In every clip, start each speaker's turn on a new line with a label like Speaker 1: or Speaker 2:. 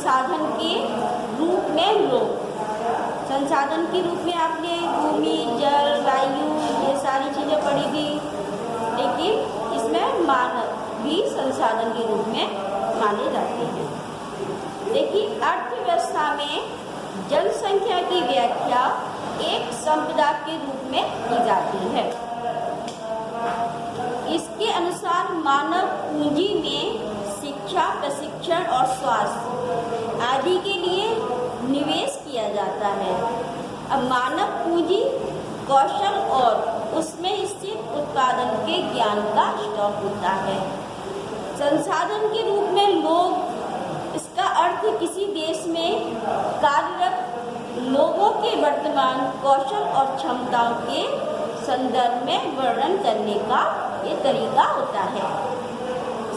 Speaker 1: संसाधन के रूप में लोग, संसाधन के रूप में आपने भूमि, जल, वायु ये सारी चीज़ें पढ़ी थी, लेकिन इसमें मानव भी संसाधन के रूप में माने जाते हैं। देखिए, अर्थव्यवस्था में जनसंख्या की व्याख्या एक संपदा के रूप में की जाती है। इसके अनुसार मानव पूंजी में शिक्षा, प्रशिक्षण और स्वास्थ्य आदि के लिए निवेश किया जाता है। अब मानव पूंजी कौशल और उसमें स्थित उत्पादन के ज्ञान का स्टॉक होता है। संसाधन के रूप में लोग, इसका अर्थ किसी देश में कार्यरत लोगों के वर्तमान कौशल और क्षमताओं के संदर्भ में वर्णन करने का ये तरीका होता है।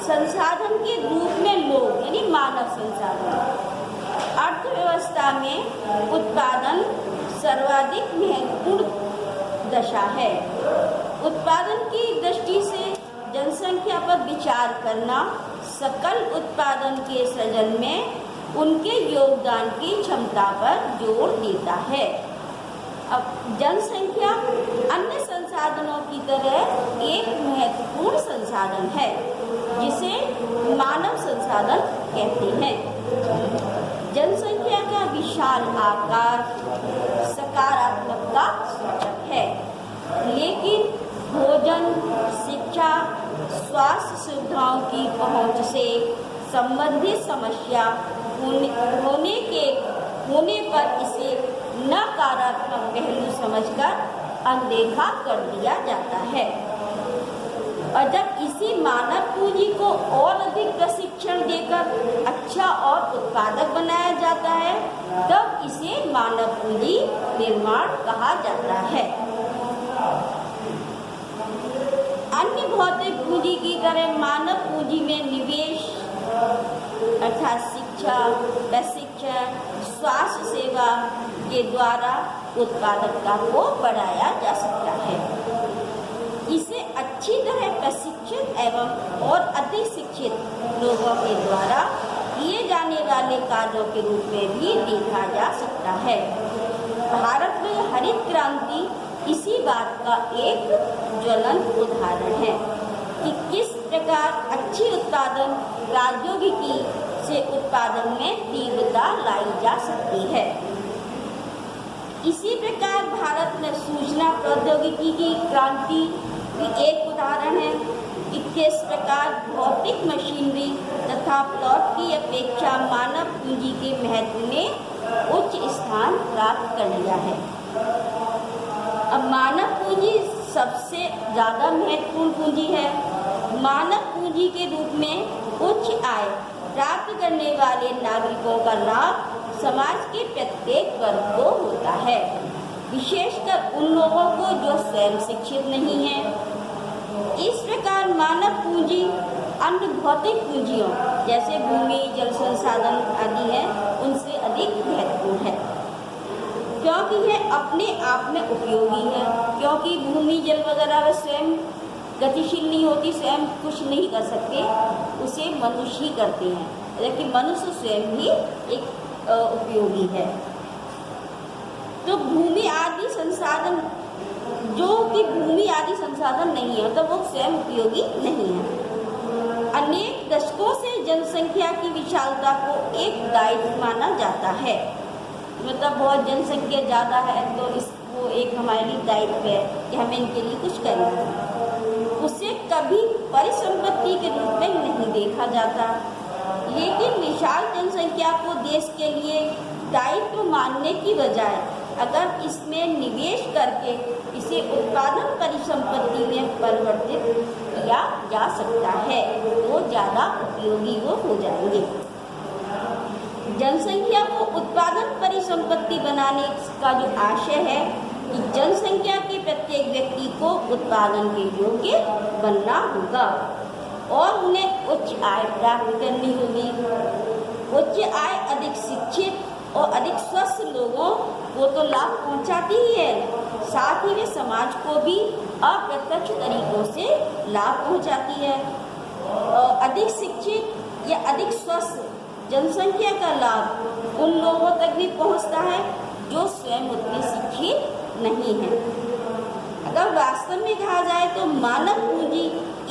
Speaker 1: संसाधन के रूप में लोग यानी मानव संसाधन, अर्थव्यवस्था में उत्पादन सर्वाधिक महत्वपूर्ण दशा है। उत्पादन की दृष्टि से जनसंख्या पर विचार करना सकल उत्पादन के सृजन में उनके योगदान की क्षमता पर जोर देता है। अब जनसंख्या अन्य संसाधनों की तरह एक महत्वपूर्ण संसाधन है जिसे मानव संसाधन कहते हैं। जनसंख्या का विशाल आकार सकारात्मकता सूचक है, लेकिन भोजन, शिक्षा, स्वास्थ्य सुविधाओं की पहुंच से संबंधित समस्या होने पर इसे नकारात्मक पहलू समझकर अनदेखा कर दिया जाता है। और जब इसी मानव पूंजी को और अधिक प्रशिक्षण देकर अच्छा और उत्पादक बनाया जाता है, तब इसे मानव पूंजी निर्माण कहा जाता है। अन्य भौतिक पूंजी की तरह मानव पूंजी में निवेश अर्थात शिक्षा, प्रशिक्षण, स्वास्थ्य सेवा के द्वारा उत्पादकता को बढ़ाया जा सकता है। इसे अच्छी तरह प्रशिक्षित एवं और अधिक शिक्षित लोगों के द्वारा किए जाने वाले कार्यों के रूप में भी देखा जा सकता है। भारत में हरित क्रांति इसी बात का एक ज्वलंत उदाहरण है कि किस प्रकार अच्छी उत्पादन प्रौद्योगिकी से उत्पादन में तीव्रता लाई जा सकती है। इसी प्रकार भारत में सूचना प्रौद्योगिकी की क्रांति भी एक उदाहरण है कि किस प्रकार भौतिक मशीनरी तथा प्लॉट की अपेक्षा मानव पूंजी के महत्व ने उच्च स्थान प्राप्त कर लिया है। अब मानव पूंजी सबसे ज़्यादा महत्वपूर्ण पूंजी है। मानव पूंजी के रूप में उच्च आय प्राप्त करने वाले नागरिकों का लाभ समाज के प्रत्येक वर्ग को होता है, विशेषकर उन लोगों को जो स्वयं शिक्षित नहीं है। इस प्रकार मानव पूंजी अन्य भौतिक पूंजियों जैसे भूमि, जल संसाधन आदि है उनसे अधिक महत्वपूर्ण है, क्योंकि यह अपने आप में उपयोगी है। क्योंकि भूमि, जल वगैरह वे स्वयं गतिशील नहीं होती, स्वयं कुछ नहीं कर सकते, उसे मनुष्य ही करते हैं, लेकिन मनुष्य स्वयं ही एक उपयोगी है। तो भूमि आदि संसाधन जो कि भूमि आदि संसाधन नहीं है तो वो स्वयं उपयोगी नहीं है। अनेक दशकों से जनसंख्या की विशालता को एक दायित्व माना जाता है, मतलब बहुत जनसंख्या ज़्यादा है तो इसको एक हमारे लिए दायित्व है कि हमें इनके लिए कुछ करना है। उसे कभी परिसंपत्ति के रूप में नहीं देखा जाता, लेकिन विशाल जनसंख्या को देश के लिए दायित्व मानने की बजाय अगर इसमें निवेश करके इसे उत्पादन परिसंपत्ति में परिवर्तित किया जा सकता है तो ज़्यादा उपयोगी वो हो जाएंगे। जनसंख्या को उत्पादन परिसंपत्ति बनाने का जो आशय है कि जनसंख्या के प्रत्येक व्यक्ति को उत्पादन के योग्य बनना होगा और उन्हें उच्च आय प्राप्त करनी होगी। उच्च आय अधिक शिक्षित और अधिक स्वस्थ लोगों को तो लाभ पहुंचाती ही है, साथ ही वे समाज को भी अप्रत्यक्ष तरीकों से लाभ पहुंचाती है। और अधिक शिक्षित या अधिक स्वस्थ जनसंख्या का लाभ उन लोगों तक भी पहुंचता है जो स्वयं उतने शिक्षित नहीं हैं। अगर वास्तव में कहा जाए तो मानव पूंजी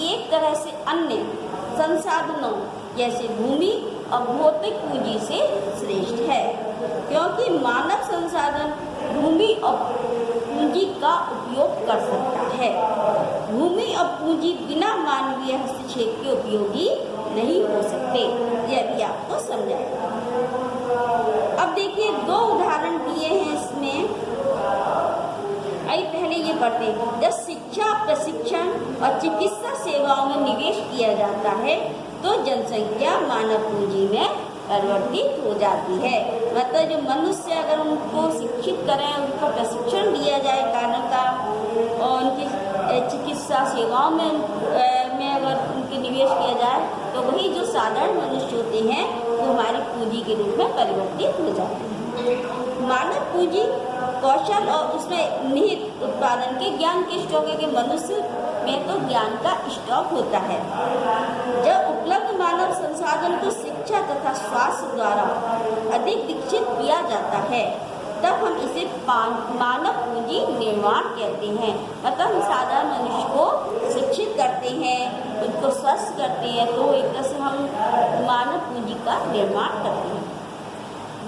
Speaker 1: एक तरह से अन्य संसाधनों जैसे भूमि और भौतिक पूंजी से श्रेष्ठ है, क्योंकि मानव संसाधन भूमि और पूंजी का उपयोग कर सकता है। भूमि और पूंजी बिना मानवीय हस्तक्षेप के उपयोगी नहीं हो सकते। यह भी आपको समझाया। अब देखिए दो उदाहरण दिए हैं इसमें। आइए पहले ये पढ़ते हैं। जब शिक्षा, प्रशिक्षण और चिकित्सा सेवाओं में निवेश किया जाता है तो जनसंख्या मानव पूंजी में परिवर्तित हो जाती है। मतलब जो मनुष्य अगर उनको शिक्षित करें, उनको प्रशिक्षण दिया जाए कानून का और उनकी चिकित्सा सेवाओं में अगर उनके निवेश किया जाए तो वही जो साधारण मनुष्य होते हैं वो हमारी पूंजी के रूप में परिवर्तित हो जाते हैं। मानव पूंजी कौशल और उसमें निहित उत्पादन के ज्ञान के स्टॉक के मनुष्य में तो ज्ञान का स्टॉक होता है। जब उपलब्ध मानव संसाधन को शिक्षा तथा स्वास्थ्य द्वारा अधिक विकसित किया जाता है तब हम इसे मानव पूंजी निर्माण कहते हैं। मतलब हम साधारण मनुष्य को शिक्षित करते हैं, उनको स्वस्थ करते हैं, तो एक तरह से हम मानव पूंजी का निर्माण करते हैं।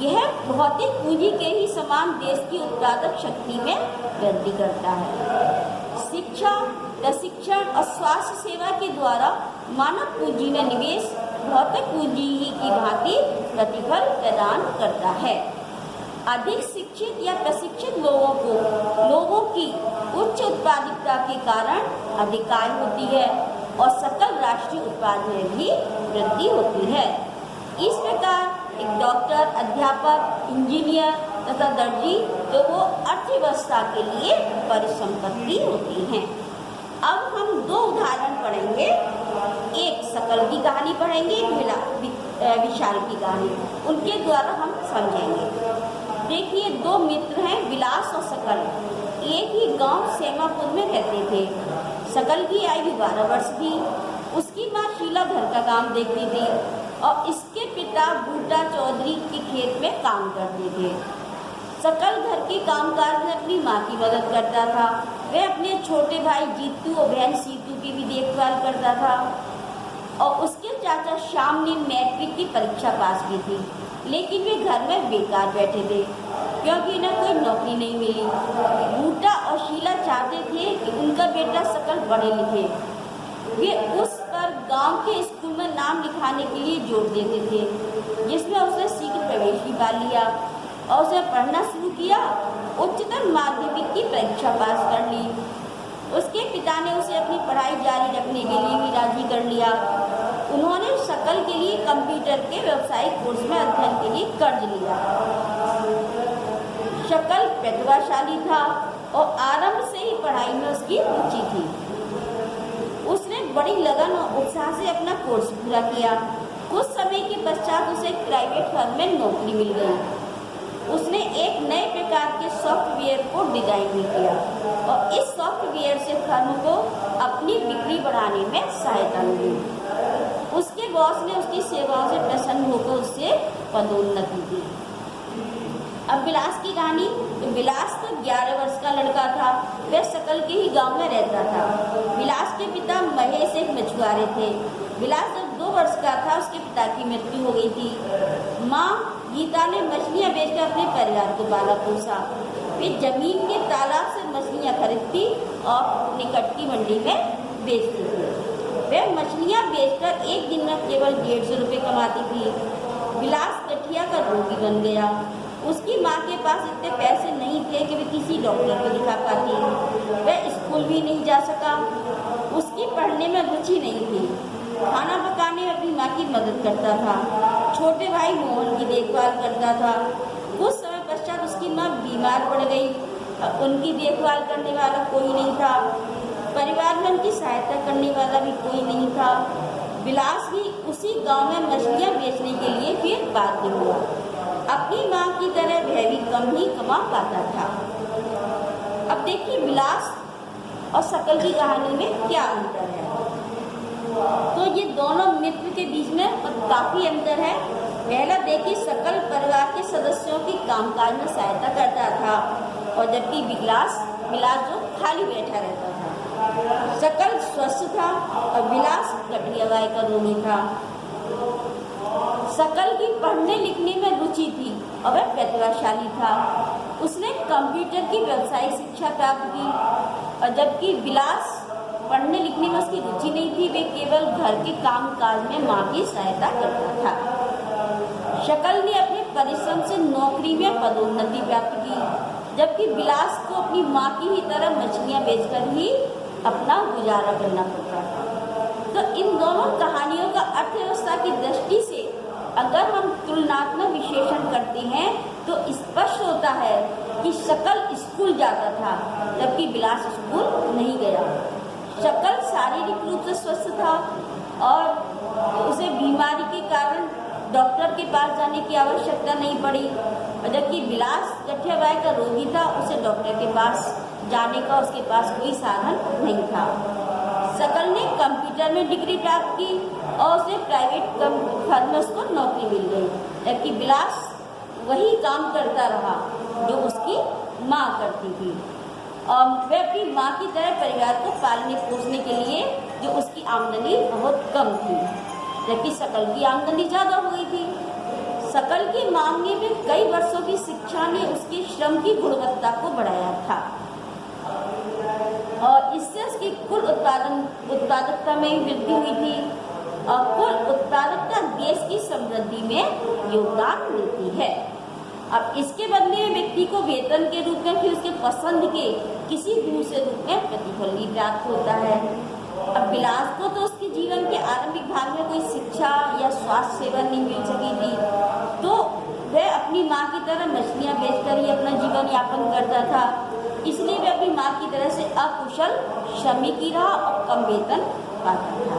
Speaker 1: यह भौतिक पूंजी के ही समान देश की उत्पादक शक्ति में वृद्धि करता है। शिक्षा, प्रशिक्षण और स्वास्थ्य सेवा के द्वारा मानव पूंजी में निवेश भौतिक पूंजी ही की भांति प्रतिफल प्रदान करता है। अधिक शिक्षित या प्रशिक्षित लोगों की उच्च उत्पादकता के कारण अधिक आय होती है और सकल राष्ट्रीय उत्पाद में भी वृद्धि होती है। इस प्रकार एक डॉक्टर, अध्यापक, इंजीनियर तथा दर्जी तो वो अर्थव्यवस्था के लिए परिसंपत्ति होती हैं। अब हम दो उदाहरण पढ़ेंगे। एक सकल की कहानी पढ़ेंगे, एक विशाल की कहानी। उनके द्वारा हम समझेंगे। देखिए दो मित्र हैं, विलास और सकल। एक ही गांव सेमापुर में रहते थे। सकल की आयु 12 वर्ष थी। उसकी माँ शीला घर का काम देखती थी और इसके पिता बूटा चौधरी के खेत में काम करते थे। सकल घर के कामकाज में अपनी माँ की मदद करता था। वह अपने छोटे भाई जीतू और बहन सीतू की भी देखभाल करता था। और उसके चाचा श्याम ने मैट्रिक की परीक्षा पास की थी, लेकिन वे घर में बेकार बैठे थे क्योंकि उन्हें कोई नौकरी नहीं मिली। बूटा और शीला चाहते थे कि उनका बेटा सकल पढ़े लिखे। वे उस पर गांव के स्कूल में नाम लिखाने के लिए जोर देते थे, जिसमें उसने शीघ्र प्रवेश भी पा लिया और उसे पढ़ना शुरू किया। उच्चतर माध्यमिक की परीक्षा पास कर ली। उसके पिता ने उसे अपनी पढ़ाई जारी रखने के लिए भी राजी कर लिया। उन्होंने सकल के लिए कंप्यूटर के व्यावसायिक कोर्स में अध्ययन के लिए कर्ज लिया। सकल प्रतिभाशाली था और आरंभ से ही पढ़ाई में उसकी रुचि थी। उसने बड़ी लगन और उत्साह से अपना कोर्स पूरा किया। कुछ समय के पश्चात उसे प्राइवेट फर्म में नौकरी मिल गई। उसने एक नए प्रकार के सॉफ्टवेयर को डिजाइन भी किया और इस सॉफ्टवेयर से फर्म को अपनी बिक्री बढ़ाने में सहायता मिली। उसके बॉस ने उसकी सेवाओं से प्रसन्न होकर उससे पदोन्नति दी। अब विलास की कहानी। तो विलास तो 11 वर्ष का लड़का था। वह सकल के ही गांव में रहता था। विलास के पिता महेश एक मछुआरे थे। विलास जब 2 वर्ष का था उसके पिता की मृत्यु हो गई थी। माँ गीता ने मछलियाँ बेचकर अपने परिवार को पाला पोसा। वे जमीन के तालाब से मछलियाँ खरीदती और निकट की मंडी में बेचती थी। वह मछलियाँ बेचकर एक दिन में केवल 150 रुपये कमाती थी। विलास गठिया का रोगी बन गया। उसकी माँ के पास इतने पैसे नहीं थे कि वे किसी डॉक्टर को दिखा पाती। वह स्कूल भी नहीं जा सका। उसकी पढ़ने में रुचि नहीं थी। खाना पकाने में अपनी माँ की मदद करता था। छोटे भाई मोहन की देखभाल करता था। कुछ समय पश्चात उसकी माँ बीमार पड़ गई। उनकी देखभाल करने वाला कोई नहीं था। परिवार में उनकी सहायता करने वाला भी कोई नहीं था। विलास भी उसी गांव में मछलियाँ बेचने के लिए फिर बाध्य हुआ। अपनी माँ की तरह वह भी कम ही कमा पाता था। अब देखिए विलास और सकल की कहानी में क्या अंतर है। तो ये दोनों मित्र के बीच में काफ़ी अंतर है। पहला देखिए सकल परिवार के सदस्यों की कामकाज में सहायता करता था, और जबकि विलास जो खाली बैठा रहता था। सकल स्वस्थ था और विलास गठिया का रोगी था। सकल की पढ़ने लिखने में रुचि थी और वह प्रतिभाशाली था। उसने कंप्यूटर की व्यावसायिक शिक्षा प्राप्त की, और जबकि विलास पढ़ने लिखने में उसकी रुचि नहीं थी, वे केवल घर के काम काज में माँ की सहायता करता था। शकल ने अपने परिश्रम से नौकरी में पदोन्नति प्राप्त की, जबकि विलास को अपनी माँ की ही तरह मछलियाँ बेचकर ही अपना गुजारा करना पड़ता था। तो इन दोनों कहानियों का अर्थव्यवस्था की दृष्टि से अगर हम तुलनात्मक विश्लेषण करते हैं तो स्पष्ट होता है कि शकल स्कूल जाता था, जबकि विलास स्कूल नहीं गया। शकल शारीरिक रूप से स्वस्थ था और उसे बीमारी के कारण डॉक्टर के पास जाने की आवश्यकता नहीं पड़ी, और जबकि विलास गठिया का रोगी था, उसे डॉक्टर के पास जाने का उसके पास कोई साधन नहीं था। शकल ने कंप्यूटर में डिग्री प्राप्त की और उसे प्राइवेट फर्म्स को नौकरी मिल गई, जबकि विलास वही काम करता रहा जो उसकी माँ करती थी, और वह अपनी माँ की तरह परिवार को पालने पोसने के लिए जो उसकी आमदनी बहुत कम थी, जबकि शकल की आमदनी ज़्यादा हो गई थी। शकल की मांगे में कई वर्षों की शिक्षा ने उसके श्रम की गुणवत्ता को बढ़ाया था, और इससे उसकी कुल उत्पादकता में वृद्धि हुई थी, और कुल उत्पादकता देश की समृद्धि में योगदान देती है। अब इसके बदले में व्यक्ति को वेतन के रूप में फिर उसके पसंद के किसी दूसरे रूप में प्रतिफल भी प्राप्त होता है। अब विलास को तो उसके जीवन के आरंभिक भाग में कोई शिक्षा या स्वास्थ्य सेवा नहीं मिल सकी थी, तो वह अपनी माँ की तरह मछलियाँ बेचकर ही अपना जीवन यापन करता था, इसलिए वह अपनी माँ की तरह से अकुशल श्रमिक ही रहा और कम वेतन पाता था।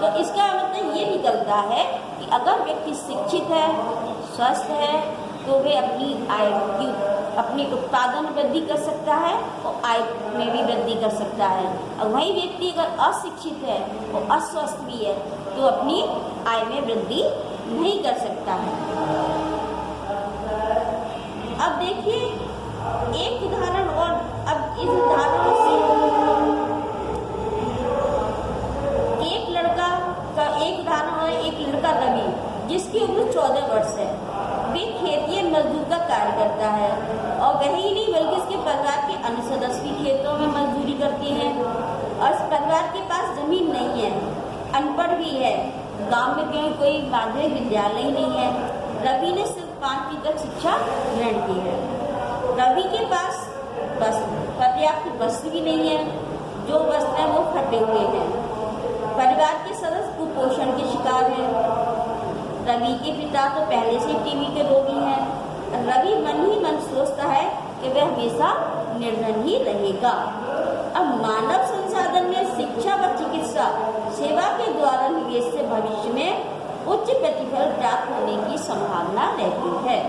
Speaker 1: तो इसका मतलब ये निकलता है कि अगर व्यक्ति शिक्षित है, स्वस्थ है, तो वे अपनी उत्पादन वृद्धि कर सकता है और आय में भी वृद्धि कर सकता है। और वही व्यक्ति अगर अशिक्षित है और अस्वस्थ भी है तो अपनी आय में वृद्धि नहीं कर सकता है। अब देखिए एक उदाहरण, और अब इस उदाहरण से एक लड़का रवि जिसकी उम्र 14 वर्ष है, वे खेतीय मजदूर का कार्य करता है, और वही नहीं बल्कि उसके परिवार के अन्य सदस्य भी खेतों में मजदूरी करते हैं, और इस परिवार के पास जमीन नहीं है, अनपढ़ भी है, गांव में कहीं कोई माध्यमिक विद्यालय नहीं है। रवि ने सिर्फ 5वीं तक शिक्षा ग्रहण की है। रवि के पास पर्याप्त वस्त्र भी नहीं है, जो वस्त्र हैं वो फटे हुए हैं। परिवार के सदस्य कुपोषण के शिकार हैं। रवि के पिता तो पहले से टीबी के रोगी हैं। रवि मन ही मन सोचता है कि वह हमेशा निर्धन ही रहेगा। अब मानव संसाधन में शिक्षा व चिकित्सा सेवा के द्वारा निवेश से भविष्य में उच्च प्रतिफल प्राप्त होने की संभावना रहती है।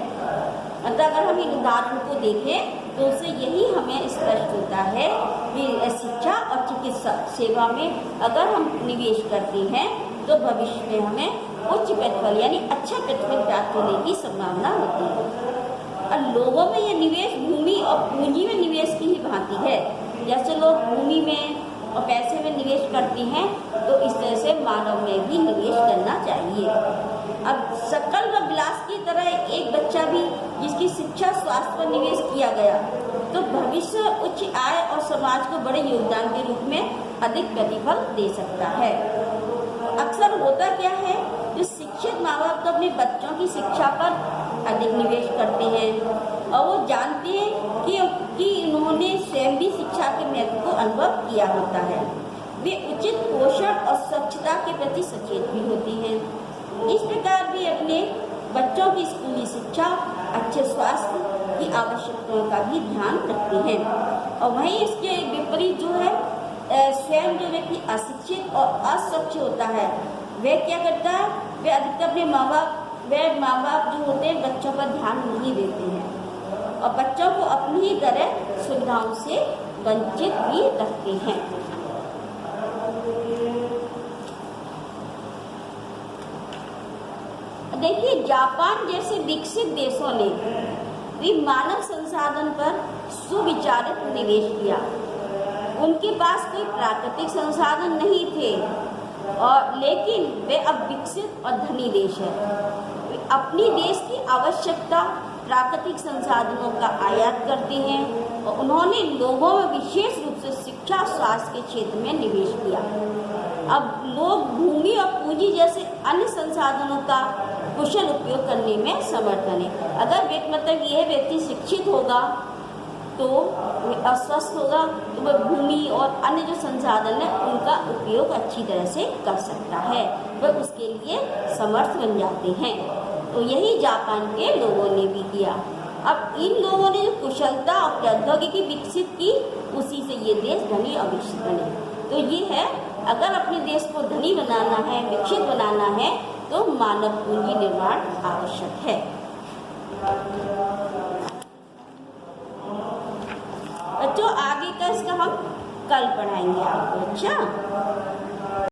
Speaker 1: मतलब अगर हम इन उदाहरण को देखें तो उससे यही हमें स्पष्ट होता है कि शिक्षा और चिकित्सा सेवा में अगर हम निवेश करते हैं तो भविष्य में हमें उच्च प्रतिफल यानी अच्छा प्रतिफल प्राप्त होने की संभावना होती है। और लोगों में यह निवेश भूमि और पूंजी में निवेश की ही भांति है। जैसे लोग भूमि में और पैसे में निवेश करते हैं तो इस तरह से मानव में भी निवेश करना चाहिए। अब शकल व विलास की तरह एक बच्चा भी जिसकी शिक्षा स्वास्थ्य पर निवेश किया गया तो भविष्य उच्च आय और समाज को बड़े योगदान के रूप में अधिक प्रतिफल दे सकता है। अक्सर होता क्या है, जो शिक्षित माँ बाप तो अपने बच्चों की शिक्षा पर अधिक निवेश करते हैं और वो जानते हैं कि उन्होंने स्वयं भी शिक्षा के महत्व को अनुभव किया होता है। वे उचित पोषण और स्वच्छता के प्रति सचेत भी होती हैं। इस प्रकार वे अपने बच्चों की स्कूली शिक्षा, अच्छे स्वास्थ्य की आवश्यकताओं का भी ध्यान रखते हैं। और वहीं इसके विपरीत जो है स्वयं जो व्यक्ति अशिक्षित और अस्वच्छ होता है वह क्या करता है, वह अधिकतर अपने माँ बाप जो होते हैं बच्चों पर ध्यान नहीं देते हैं और बच्चों को अपनी ही तरह सुविधाओं से वंचित भी रखते हैं। देखिए, जापान जैसे विकसित देशों ने भी मानव संसाधन पर सुविचारित निवेश किया। उनके पास कोई प्राकृतिक संसाधन नहीं थे, और लेकिन वे अब विकसित और धनी देश है। वे अपनी देश की आवश्यकता प्राकृतिक संसाधनों का आयात करते हैं, और उन्होंने लोगों में विशेष रूप से शिक्षा स्वास्थ्य के क्षेत्र में निवेश किया। अब लोग भूमि और पूंजी जैसे अन्य संसाधनों का कुशल उपयोग करने में समर्थ हैं। अगर मतलब यह व्यक्ति शिक्षित होगा तो वह अस्वस्थ होगा, तो वह भूमि और अन्य जो संसाधन है उनका उपयोग अच्छी तरह से कर सकता है, वह उसके लिए समर्थ बन जाते हैं। तो यही जापान के लोगों ने भी किया। अब इन लोगों ने जो कुशलता और प्रौद्योगिकी विकसित की, उसी से ये देश धनी और विकसित बने। तो ये है, अगर अपने देश को धनी बनाना है, विकसित बनाना है, तो मानव पूंजी निर्माण आवश्यक है। बच्चों, आगे का इसका हम कल पढ़ाएंगे आपको। अच्छा।